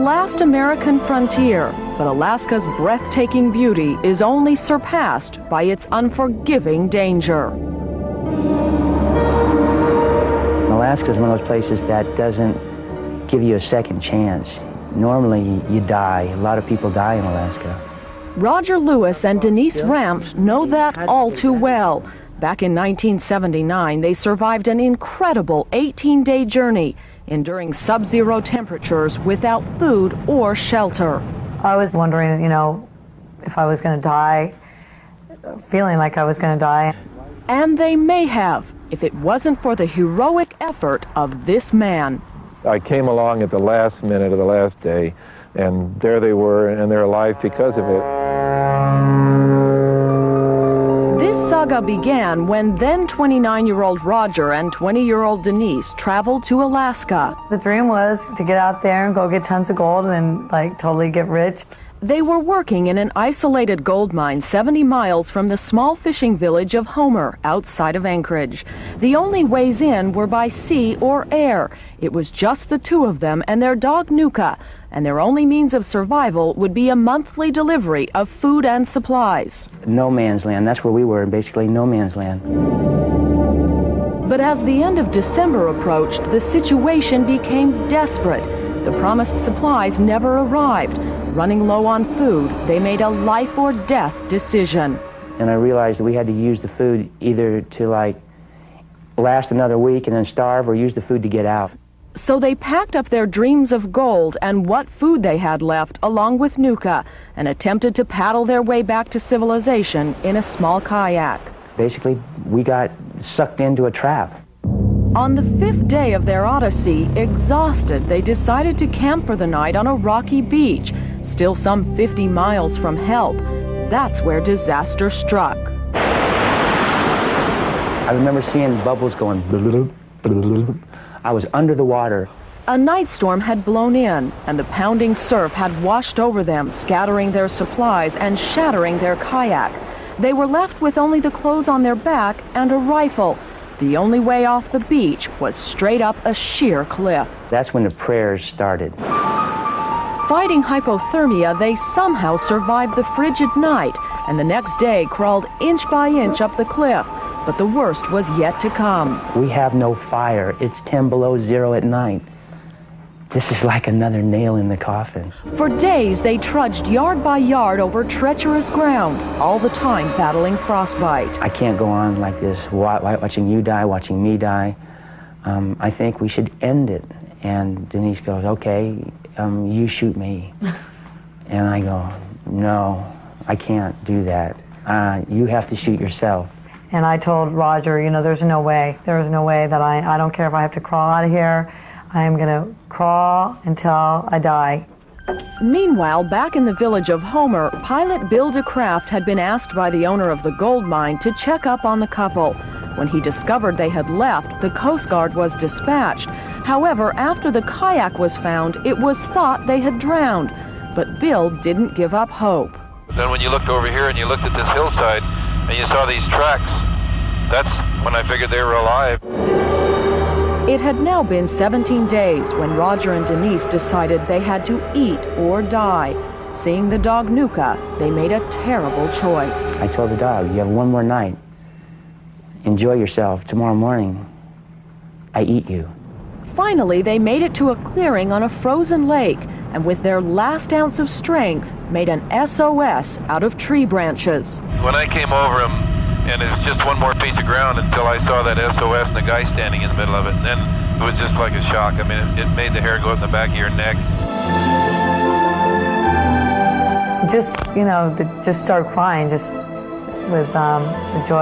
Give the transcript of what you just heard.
last American frontier, but Alaska's breathtaking beauty is only surpassed by its unforgiving danger. Alaska is one of those places that doesn't give you a second chance. Normally, you die. A lot of people die in Alaska. Roger Lewis and Denise Rampt know that all too well. Back in 1979, they survived an incredible 18-day journey, enduring sub-zero temperatures without food or shelter. I was wondering, if I was going to die, feeling like I was going to die. And they may have, if it wasn't for the heroic effort of this man. I came along at the last minute of the last day, and there they were, and they're alive because of it. This saga began when then 29-year-old Roger and 20-year-old Denise traveled to Alaska. The dream was to get out there and go get tons of gold and totally get rich. They were working in an isolated gold mine 70 miles from the small fishing village of Homer, outside of Anchorage. The only ways in were by sea or air. It was just the two of them and their dog Nuka, and their only means of survival would be a monthly delivery of food and supplies. No man's land. That's where we were, basically no man's land. But as the end of December approached, the situation became desperate. The promised supplies never arrived. Running low on food, they made a life-or-death decision. And I realized that we had to use the food either to last another week and then starve, or use the food to get out. So they packed up their dreams of gold and what food they had left along with Nuka and attempted to paddle their way back to civilization in a small kayak. Basically, we got sucked into a trap. On the 5th day of their odyssey, exhausted, they decided to camp for the night on a rocky beach, still some 50 miles from help. That's where disaster struck. I remember seeing bubbles going. I was under the water. A night storm had blown in, and the pounding surf had washed over them, scattering their supplies and shattering their kayak. They were left with only the clothes on their back and a rifle. The only way off the beach was straight up a sheer cliff. That's when the prayers started. Fighting hypothermia, they somehow survived the frigid night, and the next day crawled inch by inch up the cliff. But the worst was yet to come. We have no fire. It's 10 below zero at night. This is like another nail in the coffin. For days, they trudged yard by yard over treacherous ground, all the time battling frostbite. I can't go on like this, watching you die, watching me die. I think we should end it. And Denise goes, okay, you shoot me. And I go, no, I can't do that. You have to shoot yourself. And I told Roger, there's no way. There's no way that I don't care if I have to crawl out of here. I am going to crawl until I die. Meanwhile, back in the village of Homer, pilot Bill DeCraft had been asked by the owner of the gold mine to check up on the couple. When he discovered they had left, the Coast Guard was dispatched. However, after the kayak was found, it was thought they had drowned. But Bill didn't give up hope. Then when you looked over here and you looked at this hillside and you saw these tracks, that's when I figured they were alive. It had now been 17 days when Roger and Denise decided they had to eat or die. Seeing the dog Nuka, they made a terrible choice. I told the dog, you have one more night. Enjoy yourself. Tomorrow morning, I eat you. Finally, they made it to a clearing on a frozen lake, and with their last ounce of strength, made an SOS out of tree branches. When I came over him, and it's just one more piece of ground until I saw that SOS and the guy standing in the middle of it. And then it was just like a shock. I mean, it made the hair go up the back of your neck. Just, just start crying, just with the joy.